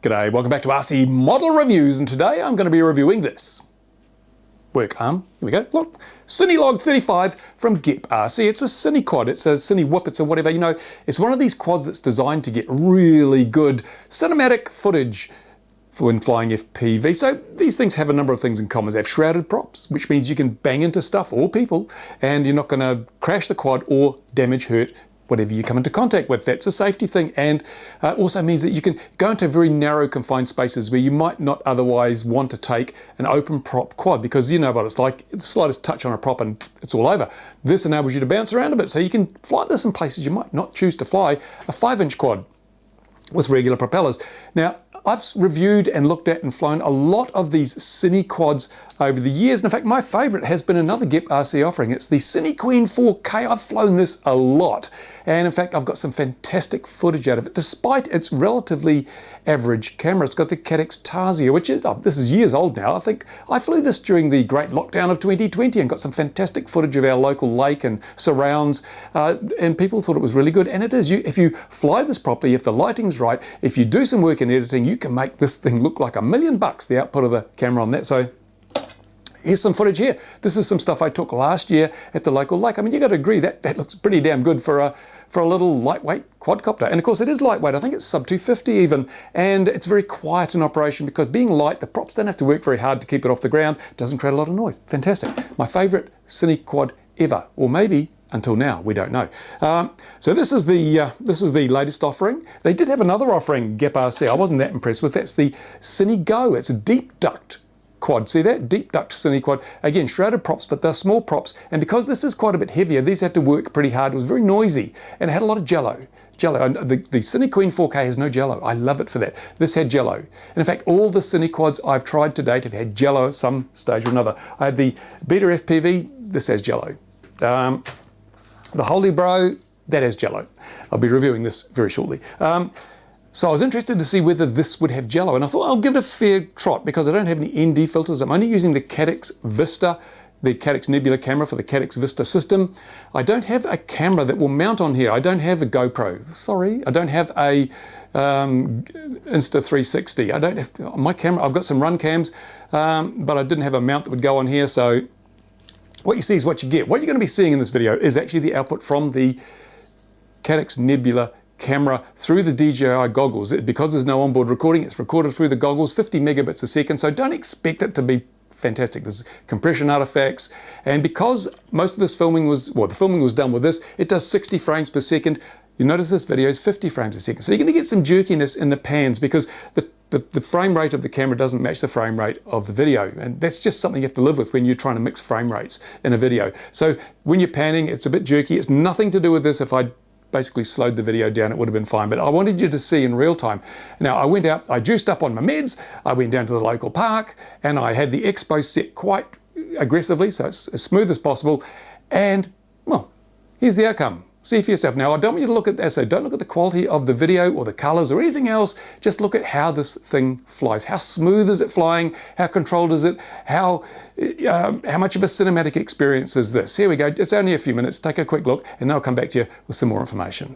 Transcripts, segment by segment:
G'day, welcome back to RC Model Reviews, and today I'm going to be reviewing this work arm. Here we go, look, Cinelog 35 from GEPRC. It's a Cinequad, it's a Cinewhip, it's a whatever, you know, it's one of these quads that's designed to get really good cinematic footage when flying FPV. So these things have a number of things in common. They have shrouded props, which means you can bang into stuff or people, and you're not going to crash the quad or damage, hurt whatever you come into contact with. That's a safety thing, and it also means that you can go into very narrow confined spaces where you might not otherwise want to take an open prop quad, because you know what it's like, the slightest touch on a prop and it's all over. This enables you to bounce around a bit, so you can fly this in places you might not choose to fly a 5-inch quad with regular propellers. Now, I've reviewed and looked at and flown a lot of these Cinequads over the years, and in fact my favourite has been another GEPRC offering. It's the Cinequeen 4K. I've flown this a lot, and in fact I've got some fantastic footage out of it despite its relatively average camera. It's got the quadcopter Tarsier, which is, this is years old now. I think I flew this during the great lockdown of 2020 and got some fantastic footage of our local lake and surrounds, and people thought it was really good, and it is. If you fly this properly, if the lighting's right, if you do some work in editing, you can make this thing look like $1 million, the output of the camera on that. So here's some footage here. This is some stuff I took last year at the local lake. I mean, you got to agree that looks pretty damn good for a little lightweight quadcopter. And of course it is lightweight. I think it's sub 250 even, and it's very quiet in operation because being light, the props don't have to work very hard to keep it off the ground. It doesn't create a lot of noise. Fantastic. My favorite Cinequad ever, or maybe until now, we don't know. So this is the latest offering. They did have another offering, GEPRC. I wasn't that impressed with. That's the Cinego. It's a deep duct quad. See that? Deep duct Cinequad. Again, shrouded props, but they're small props. And because this is quite a bit heavier, these had to work pretty hard. It was very noisy, and it had a lot of jello. And the Cinequeen 4K has no jello. I love it for that. This had jello. And in fact, all the Cinequads I've tried to date have had jello at some stage or another. I had the Beta FPV. This has jello. The Holy Bro, that has jello. I'll be reviewing this very shortly. So I was interested to see whether this would have jello, and I thought I'll give it a fair trot because I don't have any ND filters. I'm only using the Caddx Vista, the Caddx Nebula camera for the Caddx Vista system. I don't have a camera that will mount on here. I don't have a GoPro. Sorry, I don't have a Insta360. I don't have my camera. I've got some run cams, but I didn't have a mount that would go on here. So what you see is what you get. What you're going to be seeing in this video is actually the output from the Caddx Nebula camera through the DJI goggles. Because there's no onboard recording, it's recorded through the goggles, 50 megabits a second, so don't expect it to be fantastic. There's compression artifacts, and because most of this filming was, well, the filming was done with this, it does 60 frames per second. You notice this video is 50 frames a second, so you're going to get some jerkiness in the pans because the frame rate of the camera doesn't match the frame rate of the video, and that's just something you have to live with when you're trying to mix frame rates in a video. So when you're panning, it's a bit jerky. It's nothing to do with this. If I basically slowed the video down, it would have been fine, but I wanted you to see in real time. Now I went out, I juiced up on my meds, I went down to the local park, and I had the expo set quite aggressively, so it's as smooth as possible, and well, here's the outcome. See for yourself. Now I don't want you to look at that, so don't look at the quality of the video or the colors or anything else, just look at how this thing flies. How smooth is it flying? How controlled is it? How much of a cinematic experience is this? Here we go, it's only a few minutes, take a quick look, and then I'll come back to you with some more information.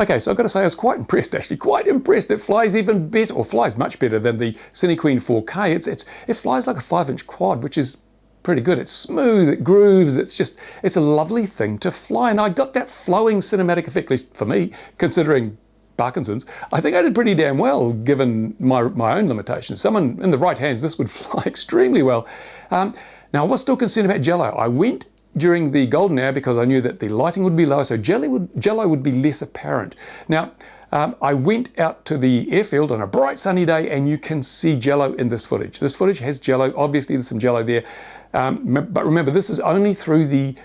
Okay, so I've got to say I was quite impressed, actually, quite impressed. It flies even better, or flies much better than the Cinequeen 4K. It flies like a 5-inch quad, which is pretty good. It's smooth, it grooves, it's a lovely thing to fly. And I got that flowing cinematic effect, at least for me, considering Parkinson's. I think I did pretty damn well, given my own limitations. Someone in the right hands, this would fly extremely well. Now, I was still concerned about jello. I went during the golden hour because I knew that the lighting would be lower, so jello would be less apparent. Now, I went out to the airfield on a bright sunny day, and you can see jello in this footage. This footage has jello. Obviously, there's some jello there. But remember, this is only through the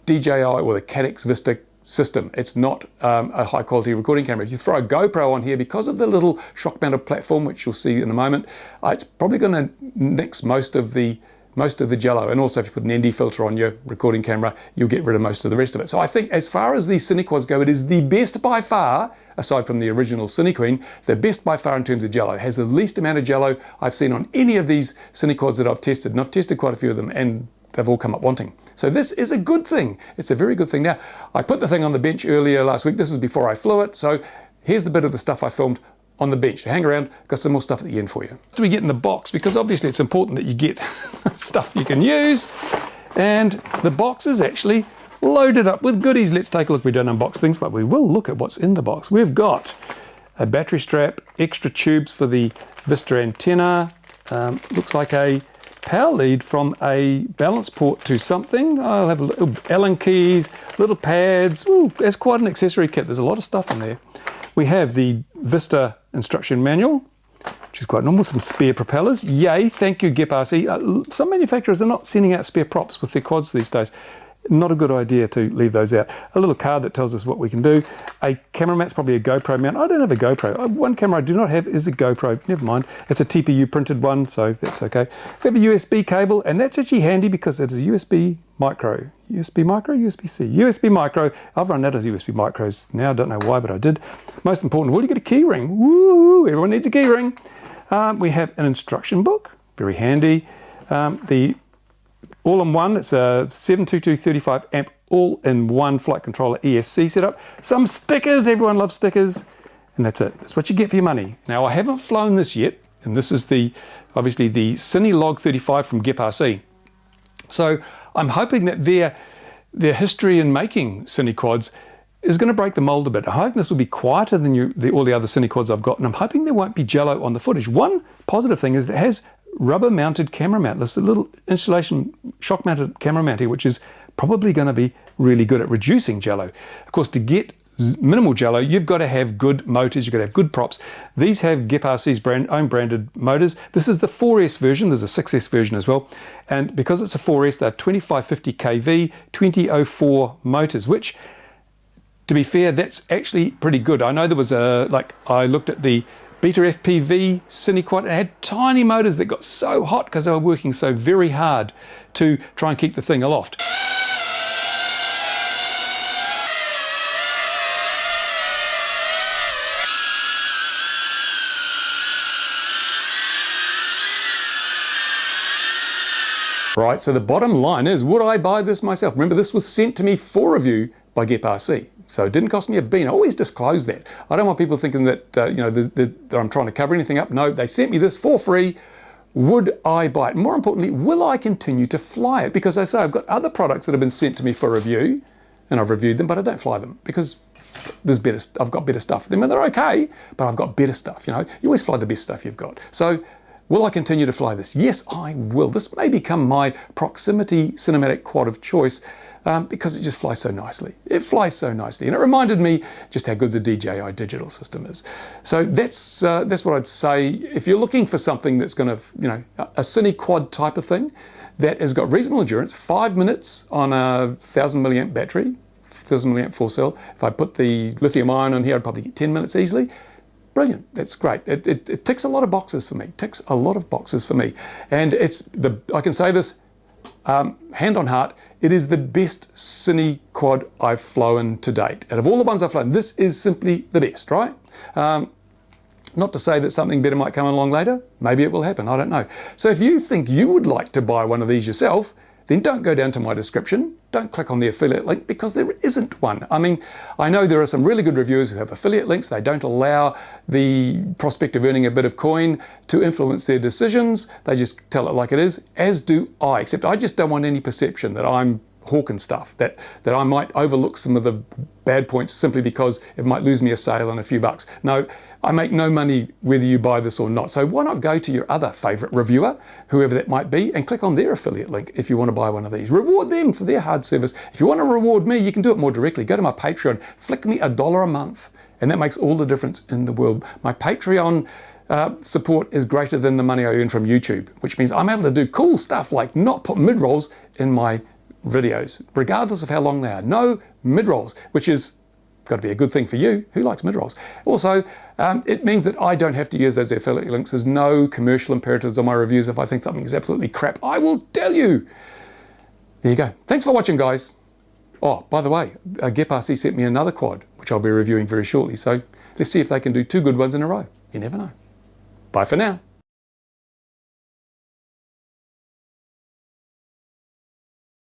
DJI or the Caddx Vista system. It's not a high quality recording camera. If you throw a GoPro on here, because of the little shock mounted platform, which you'll see in a moment, it's probably going to nix most of the jello. And also, if you put an ND filter on your recording camera, you'll get rid of most of the rest of it. So I think as far as these Cinequads go, it is the best by far, aside from the original Cinequeen, the best by far in terms of jello. It has the least amount of jello I've seen on any of these Cinequads that I've tested. And I've tested quite a few of them, and they've all come up wanting. So this is a good thing. It's a very good thing. Now, I put the thing on the bench earlier last week. This is before I flew it. So here's the bit of the stuff I filmed on the bench. Hang around, got some more stuff at the end for you. What do we get in the box? Because obviously it's important that you get stuff you can use. And the box is actually loaded up with goodies. Let's take a look. We don't unbox things, but we will look at what's in the box. We've got a battery strap, extra tubes for the Vista antenna. Looks like a power lead from a balance port to something. I'll have a little Allen keys, little pads. Ooh, there's quite an accessory kit. There's a lot of stuff in there. We have the Vista instruction manual, which is quite normal. Some spare propellers. Yay, thank you, GEPRC. Some manufacturers are not sending out spare props with their quads these days. Not a good idea to leave those out. A little card that tells us what we can do. A camera mount's probably a GoPro mount. I don't have a GoPro. One camera I do not have is a GoPro. Never mind. It's a TPU printed one, so that's okay. We have a USB cable, and that's actually handy because it's a USB micro. USB micro, USB-C. USB micro. I've run out of USB micros now. I don't know why, but I did. Most important of all, you get a key ring. Woo! Everyone needs a key ring. We have an instruction book. Very handy. The all-in-one, it's a 72235 amp all-in-one flight controller ESC setup. Some stickers, everyone loves stickers, and that's it. That's what you get for your money. Now, I haven't flown this yet, and this is obviously the Cinelog 35 from GEPRC. So I'm hoping that their history in making Cinequads is going to break the mold a bit. I hope this will be quieter than all the other Cinequads I've got, and I'm hoping there won't be jello on the footage. One positive thing is it has rubber mounted camera mount. There's a little installation shock mounted camera mount here, which is probably going to be really good at reducing jello. Of course, to get minimal jello, you've got to have good motors, you've got to have good props. These have GEPRC's own branded motors. This is the 4S version, there's a 6S version as well. And because it's a 4S, they're 2550 kV, 2004 motors, which, to be fair, that's actually pretty good. I know there was I looked at the Beta FPV Cinequad, and it had tiny motors that got so hot because they were working so very hard to try and keep the thing aloft. Right, so the bottom line is, would I buy this myself? Remember, this was sent to me for review by GEPRC, so it didn't cost me a bean. I always disclose that. I don't want people thinking that that I'm trying to cover anything up. No, they sent me this for free. Would I buy it? More importantly, will I continue to fly it? Because I say I've got other products that have been sent to me for review, and I've reviewed them, but I don't fly them because there's better. I've got better stuff. I mean, they're okay, but I've got better stuff. You always fly the best stuff you've got. So, will I continue to fly this? Yes, I will. This may become my proximity cinematic quad of choice because it just flies so nicely. It flies so nicely. And it reminded me just how good the DJI digital system is. So that's what I'd say. If you're looking for something that's going to, a Cinequad type of thing that has got reasonable endurance, 5 minutes on a 1000 milliamp battery, 1000 milliamp full cell. If I put the lithium ion on here, I'd probably get 10 minutes easily. Brilliant, that's great. It ticks a lot of boxes for me. And I can say this, hand on heart, it is the best Cinequad I've flown to date. Out of all the ones I've flown, this is simply the best, right? Not to say that something better might come along later. Maybe it will happen, I don't know. So if you think you would like to buy one of these yourself, then don't go down to my description. Don't click on the affiliate link because there isn't one. I mean, I know there are some really good reviewers who have affiliate links. They don't allow the prospect of earning a bit of coin to influence their decisions. They just tell it like it is, as do I, except I just don't want any perception that I'm hawking stuff, that I might overlook some of the bad points simply because it might lose me a sale and a few bucks. No, I make no money whether you buy this or not. So why not go to your other favorite reviewer, whoever that might be, and click on their affiliate link if you want to buy one of these. Reward them for their hard service. If you want to reward me, you can do it more directly. Go to my Patreon, flick me $1 a month, and that makes all the difference in the world. My Patreon support is greater than the money I earn from YouTube, which means I'm able to do cool stuff like not put mid-rolls in my videos, regardless of how long they are. No mid-rolls, which is got to be a good thing for you. Who likes mid-rolls? Also, it means that I don't have to use those affiliate links. There's no commercial imperatives on my reviews. If I think something is absolutely crap, I will tell you. There you go. Thanks for watching, guys. Oh, by the way, GEPRC sent me another quad, which I'll be reviewing very shortly. So let's see if they can do 2 good ones in a row. You never know. Bye for now.